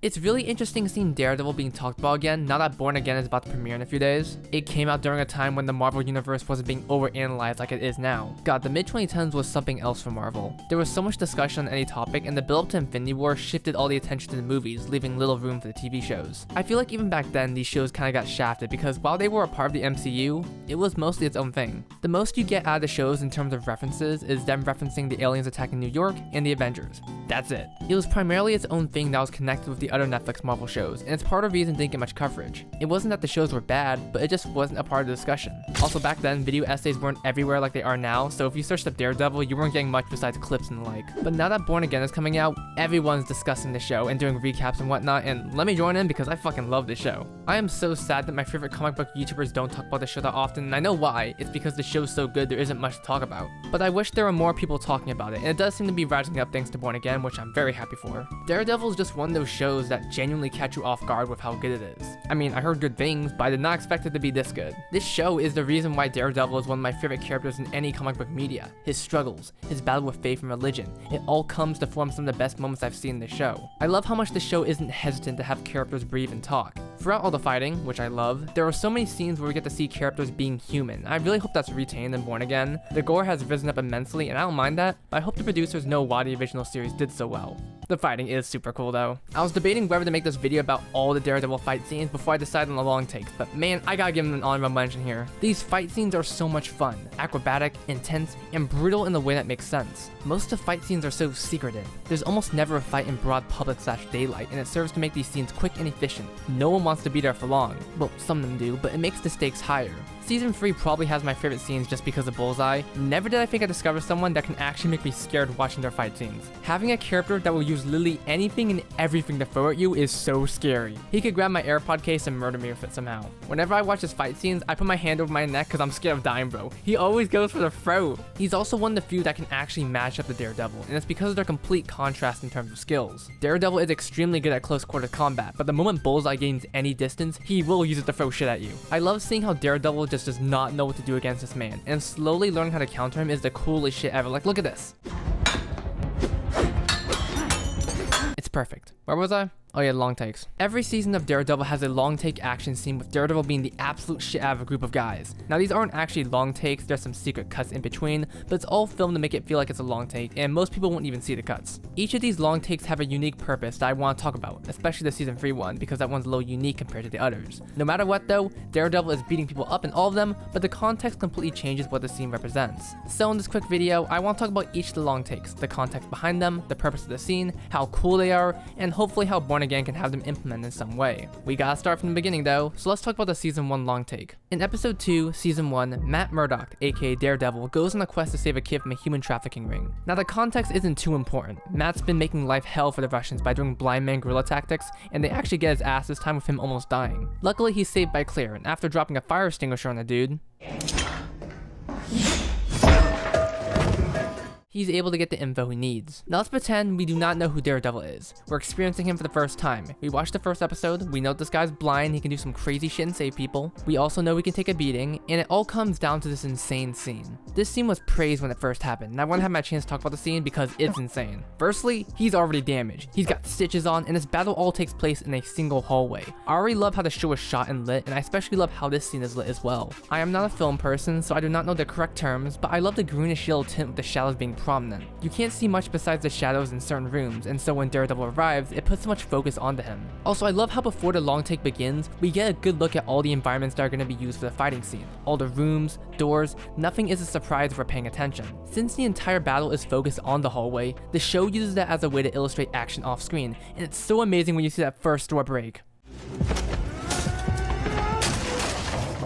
It's really interesting seeing Daredevil being talked about again now that Born Again is about to premiere in a few days. It came out during a time when the Marvel universe wasn't being overanalyzed like it is now. God, the mid-2010s was something else for Marvel. There was so much discussion on any topic, and the build-up to Infinity War shifted all the attention to the movies, leaving little room for the TV shows. I feel like even back then, these shows kinda got shafted because while they were a part of the MCU, it was mostly its own thing. The most you get out of the shows in terms of references is them referencing the aliens attacking New York and the Avengers. That's it. It was primarily its own thing that was connected with the other Netflix Marvel shows, and it's part of the reason it didn't get much coverage. It wasn't that the shows were bad, but it just wasn't a part of the discussion. Also back then, video essays weren't everywhere like they are now, so if you searched up Daredevil, you weren't getting much besides clips and the like. But now that Born Again is coming out, everyone's discussing the show and doing recaps and whatnot, and let me join in because I fucking love this show. I am so sad that my favorite comic book YouTubers don't talk about the show that often, and I know why. It's because the show's so good there isn't much to talk about. But I wish there were more people talking about it, and it does seem to be rising up thanks to Born Again, which I'm very happy for. Daredevil is just one of those shows that genuinely catch you off guard with how good it is. I mean, I heard good things, but I did not expect it to be this good. This show is the reason why Daredevil is one of my favorite characters in any comic book media. His struggles, his battle with faith and religion, it all comes to form some of the best moments I've seen in the show. I love how much the show isn't hesitant to have characters breathe and talk. Throughout all the fighting, which I love, there are so many scenes where we get to see characters being human. I really hope that's retained in Born Again. The gore has risen up immensely, and I don't mind that, but I hope the producers know why the original series did so well. The fighting is super cool though. I was debating whether to make this video about all the Daredevil fight scenes before I decided on the long takes, but man, I gotta give them an honorable mention here. These fight scenes are so much fun, acrobatic, intense, and brutal in the way that makes sense. Most of the fight scenes are so secretive. There's almost never a fight in broad public/daylight, and it serves to make these scenes quick and efficient. No one wants to be there for long. Well, some of them do, but it makes the stakes higher. Season 3 probably has my favorite scenes just because of Bullseye. Never did I think I discovered someone that can actually make me scared watching their fight scenes. Having a character that will use literally anything and everything to throw at you is so scary. He could grab my AirPod case and murder me with it somehow. Whenever I watch his fight scenes, I put my hand over my neck because I'm scared of dying, bro. He always goes for the throat. He's also one of the few that can actually match up the Daredevil, and it's because of their complete contrast in terms of skills. Daredevil is extremely good at close quarters combat, but the moment Bullseye gains any distance, he will use it to throw shit at you. I love seeing how Daredevil just does not know what to do against this man, and slowly learning how to counter him is the coolest shit ever. Like, look at this. It's perfect. Where was I? Oh yeah, long takes. Every season of Daredevil has a long take action scene with Daredevil being the absolute shit out of a group of guys. Now these aren't actually long takes, there's some secret cuts in between, but it's all filmed to make it feel like it's a long take, and most people won't even see the cuts. Each of these long takes have a unique purpose that I want to talk about, especially the season 3 one, because that one's a little unique compared to the others. No matter what though, Daredevil is beating people up in all of them, but the context completely changes what the scene represents. So in this quick video, I want to talk about each of the long takes, the context behind them, the purpose of the scene, how cool they are, and hopefully how Born Again can have them implemented in some way. We gotta start from the beginning though, so let's talk about the season 1 long take. In episode 2, season 1, Matt Murdock, aka Daredevil, goes on a quest to save a kid from a human trafficking ring. Now the context isn't too important. Matt's been making life hell for the Russians by doing blind man guerrilla tactics, and they actually get his ass this time with him almost dying. Luckily he's saved by Claire, and after dropping a fire extinguisher on the dude, he's able to get the info he needs. Now let's pretend we do not know who Daredevil is. We're experiencing him for the first time. We watched the first episode, we know this guy's blind, he can do some crazy shit and save people. We also know we can take a beating, and it all comes down to this insane scene. This scene was praised when it first happened, and I want to have my chance to talk about the scene because it's insane. Firstly, he's already damaged. He's got stitches on, and this battle all takes place in a single hallway. I already love how the show is shot and lit, and I especially love how this scene is lit as well. I am not a film person, so I do not know the correct terms, but I love the greenish yellow tint with the shadows being prominent. You can't see much besides the shadows in certain rooms, and so when Daredevil arrives, it puts so much focus onto him. Also, I love how before the long take begins, we get a good look at all the environments that are going to be used for the fighting scene. All the rooms, doors, nothing is a surprise if we're paying attention. Since the entire battle is focused on the hallway, the show uses that as a way to illustrate action off screen, and it's so amazing when you see that first door break.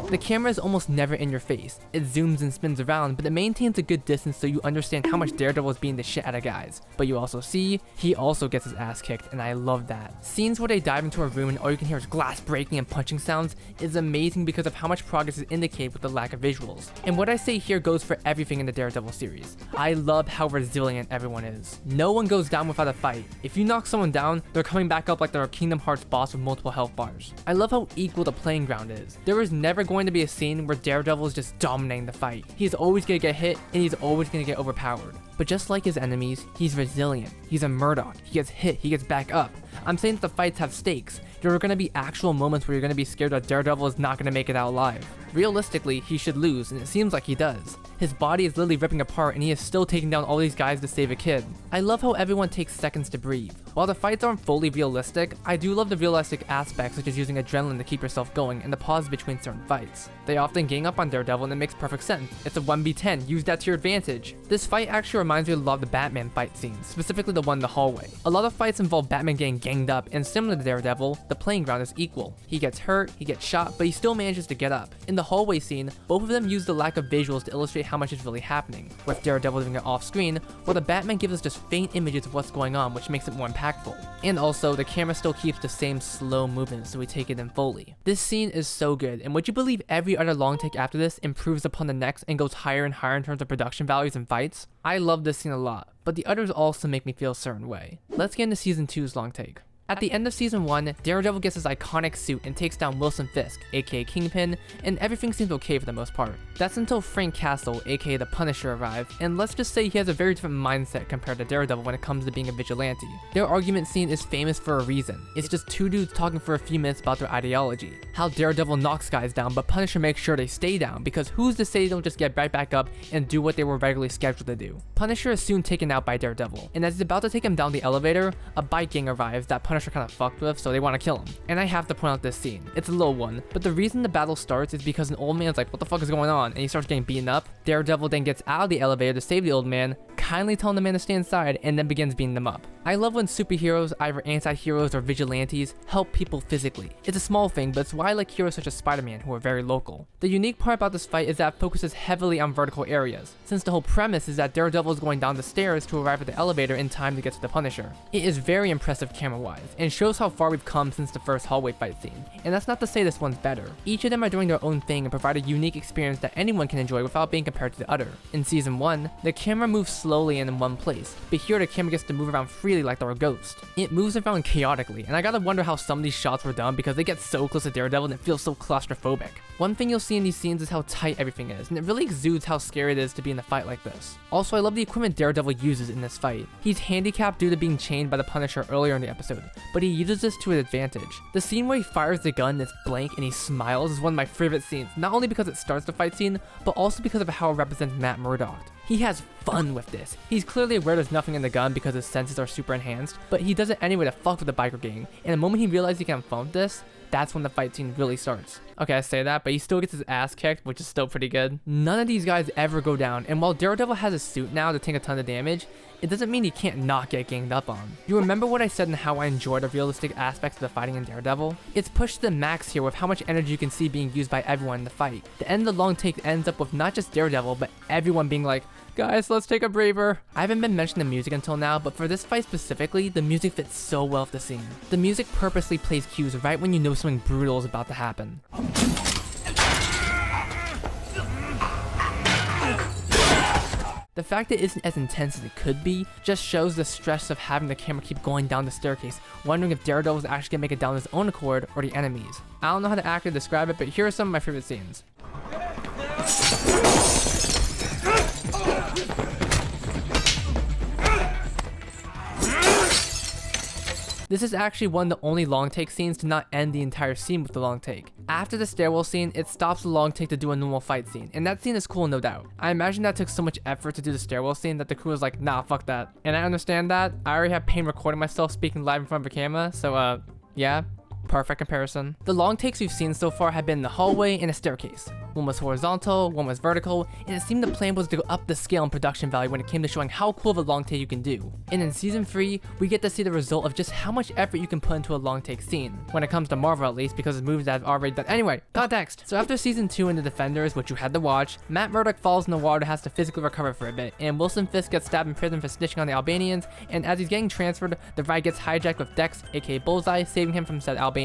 The camera is almost never in your face. It zooms and spins around, but it maintains a good distance so you understand how much Daredevil is beating the shit out of guys. But you also see, he also gets his ass kicked, and I love that. Scenes where they dive into a room and all you can hear is glass breaking and punching sounds is amazing because of how much progress is indicated with the lack of visuals. And what I say here goes for everything in the Daredevil series. I love how resilient everyone is. No one goes down without a fight. If you knock someone down, they're coming back up like they're a Kingdom Hearts boss with multiple health bars. I love how equal the playing ground is. There is never going going to be a scene where Daredevil is just dominating the fight. He's always gonna get hit, and he's always gonna get overpowered. But just like his enemies, he's resilient. He's a Murdoch. He gets hit, he gets back up. I'm saying that the fights have stakes. There are gonna be actual moments where you're gonna be scared that Daredevil is not gonna make it out alive. Realistically, he should lose, and it seems like he does. His body is literally ripping apart, and he is still taking down all these guys to save a kid. I love how everyone takes seconds to breathe. While the fights aren't fully realistic, I do love the realistic aspects such as using adrenaline to keep yourself going and the pause between certain fights. They often gang up on Daredevil, and it makes perfect sense. It's a 1v10, use that to your advantage. This fight actually reminds me a lot of the Batman fight scenes, specifically the one in the hallway. A lot of fights involve Batman getting ganged up, and similar to Daredevil, the playing ground is equal. He gets hurt, he gets shot, but he still manages to get up. In the hallway scene, both of them use the lack of visuals to illustrate how much is really happening, with Daredevil doing it off screen, while the Batman gives us just faint images of what's going on, which makes it more impactful. And also, the camera still keeps the same slow movement, so we take it in fully. This scene is so good, and would you believe every other long take after this improves upon the next and goes higher and higher in terms of production values and fights? I love this scene a lot, but the others also make me feel a certain way. Let's get into Season 2's long take. At the end of Season 1, Daredevil gets his iconic suit and takes down Wilson Fisk, aka Kingpin, and everything seems okay for the most part. That's until Frank Castle, aka the Punisher, arrives, and let's just say he has a very different mindset compared to Daredevil when it comes to being a vigilante. Their argument scene is famous for a reason. It's just two dudes talking for a few minutes about their ideology. How Daredevil knocks guys down, but Punisher makes sure they stay down, because who's to say they don't just get right back up and do what they were regularly scheduled to do. Punisher is soon taken out by Daredevil, and as he's about to take him down the elevator, a bike gang arrives that Punisher kind of fucked with, so they want to kill him. And I have to point out this scene. It's a little one, but the reason the battle starts is because an old man's like, what the fuck is going on? And he starts getting beaten up. Daredevil then gets out of the elevator to save the old man, kindly telling the man to stay inside, and then begins beating them up. I love when superheroes, either anti-heroes or vigilantes, help people physically. It's a small thing, but it's why I like heroes such as Spider-Man, who are very local. The unique part about this fight is that it focuses heavily on vertical areas, since the whole premise is that Daredevil is going down the stairs to arrive at the elevator in time to get to the Punisher. It is very impressive camera-wise, and shows how far we've come since the first hallway fight scene. And that's not to say this one's better. Each of them are doing their own thing and provide a unique experience that anyone can enjoy without being compared to the other. In Season 1, the camera moves slowly and in one place, but here the camera gets to move around freely like they're a ghost. It moves around chaotically, and I gotta wonder how some of these shots were done because they get so close to Daredevil and it feels so claustrophobic. One thing you'll see in these scenes is how tight everything is, and it really exudes how scary it is to be in a fight like this. Also, I love the equipment Daredevil uses in this fight. He's handicapped due to being chained by the Punisher earlier in the episode, but he uses this to his advantage. The scene where he fires the gun that's blank and he smiles is one of my favorite scenes, not only because it starts the fight scene, but also because of how it represents Matt Murdock. He has fun with this. He's clearly aware there's nothing in the gun because his senses are super enhanced, but he does it anyway to fuck with the biker gang, and the moment he realizes he can have fun with this, that's when the fight scene really starts. Okay, I say that, but he still gets his ass kicked, which is still pretty good. None of these guys ever go down, and while Daredevil has a suit now to take a ton of damage, it doesn't mean he can't not get ganged up on. You remember what I said and how I enjoy the realistic aspects of the fighting in Daredevil? It's pushed to the max here with how much energy you can see being used by everyone in the fight. The end of the long take ends up with not just Daredevil, but everyone being like, guys, let's take a breather. I haven't been mentioning the music until now, but for this fight specifically, the music fits so well with the scene. The music purposely plays cues right when you know something brutal is about to happen. The fact that it isn't as intense as it could be just shows the stress of having the camera keep going down the staircase, wondering if Daredevil is actually gonna make it down his own accord or the enemies. I don't know how to accurately describe it, but here are some of my favorite scenes. This is actually one of the only long take scenes to not end the entire scene with the long take. After the stairwell scene, it stops the long take to do a normal fight scene, and that scene is cool, no doubt. I imagine that took so much effort to do the stairwell scene that the crew was like, nah, fuck that. And I understand that. I already have pain recording myself speaking live in front of a camera, so yeah. Perfect comparison. The long takes we've seen so far have been the hallway and a staircase. One was horizontal, one was vertical, and it seemed the plan was to go up the scale in production value when it came to showing how cool of a long take you can do. And in Season 3, we get to see the result of just how much effort you can put into a long take scene. When it comes to Marvel at least, because it's movies that have already done. Anyway, context. So after Season 2 and The Defenders, which you had to watch, Matt Murdock falls in the water, has to physically recover for a bit, and Wilson Fisk gets stabbed in prison for snitching on the Albanians, and as he's getting transferred, the ride gets hijacked with Dex, aka Bullseye, saving him from said Albanians.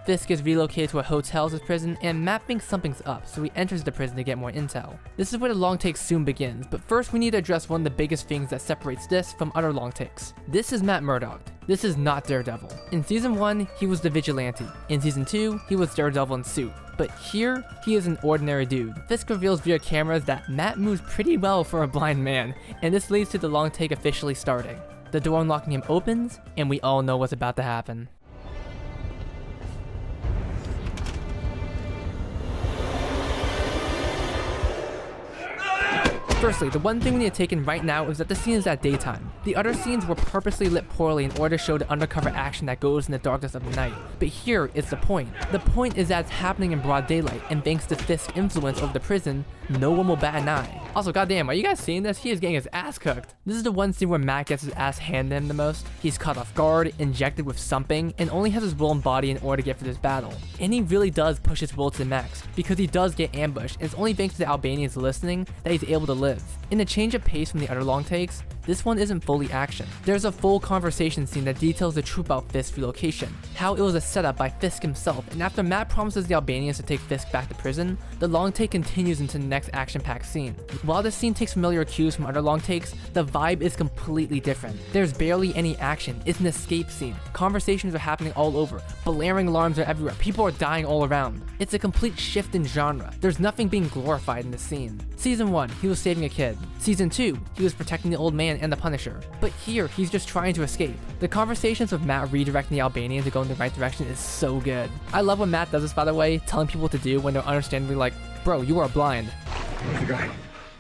Fisk is relocated to a hotel as his prison, and Matt thinks something's up, so he enters the prison to get more intel. This is where the long take soon begins, but first we need to address one of the biggest things that separates this from other long takes. This is Matt Murdock. This is not Daredevil. In Season 1, he was the vigilante. In Season 2, he was Daredevil in suit. But here, he is an ordinary dude. Fisk reveals via cameras that Matt moves pretty well for a blind man, and this leads to the long take officially starting. The door unlocking him opens, and we all know what's about to happen. Firstly, the one thing we need to take in right now is that the scene is at daytime. The other scenes were purposely lit poorly in order to show the undercover action that goes in the darkness of the night. But here is the point. The point is that it's happening in broad daylight, and thanks to Fisk's influence over the prison, no one will bat an eye. Also, goddamn, are you guys seeing this? He is getting his ass cooked. This is the one scene where Matt gets his ass handed him the most. He's caught off guard, injected with something, and only has his will and body in order to get through this battle. And he really does push his will to the max, because he does get ambushed, and it's only thanks to the Albanians listening that he's able to live. In a change of pace from the other long takes, this one isn't fully action. There's a full conversation scene that details the truth about Fisk's relocation, how it was a setup by Fisk himself, and after Matt promises the Albanians to take Fisk back to prison, the long take continues into the next action-packed scene. While this scene takes familiar cues from other long takes, the vibe is completely different. There's barely any action, it's an escape scene. Conversations are happening all over, blaring alarms are everywhere, people are dying all around. It's a complete shift in genre. There's nothing being glorified in this scene. Season 1, he was saving a kid. Season 2, he was protecting the old man and the Punisher. But here, he's just trying to escape. The conversations with Matt redirecting the Albanians to go in the right direction is so good. I love when Matt does this, by the way, telling people what to do when they're understandably like, bro, you are blind. Where's the guy?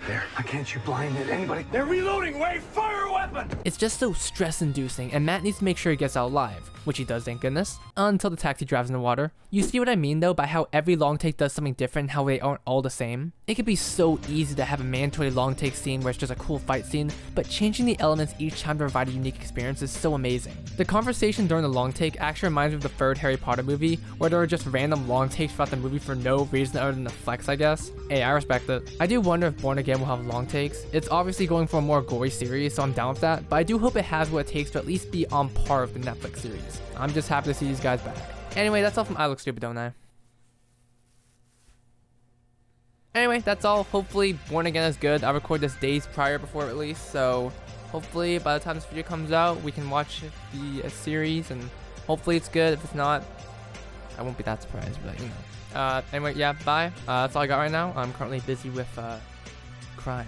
There. Why can't you blind anybody? They're reloading! Wait! Fire a weapon! It's just so stress-inducing, and Matt needs to make sure he gets out alive, which he does, thank goodness, until the taxi drives in the water. You see what I mean though by how every long take does something different and how they aren't all the same? It could be so easy to have a mandatory long take scene where it's just a cool fight scene, but changing the elements each time to provide a unique experience is so amazing. The conversation during the long take actually reminds me of the third Harry Potter movie, where there were just random long takes throughout the movie for no reason other than the flex, I guess. Hey, I respect it. I do wonder if Born Again will have long takes. It's obviously going for a more gory series, so I'm down with that, but I do hope it has what it takes to at least be on par with the Netflix series. I'm just happy to see these guys back. Anyway, that's all from I Look Stupid, Don't I? Anyway, that's all. Hopefully Born Again is good. I recorded this days prior before it released, so hopefully by the time this video comes out, we can watch the series, and hopefully it's good. If it's not, I won't be that surprised, but you know. Anyway, yeah, bye. That's all I got right now. I'm currently busy with crime.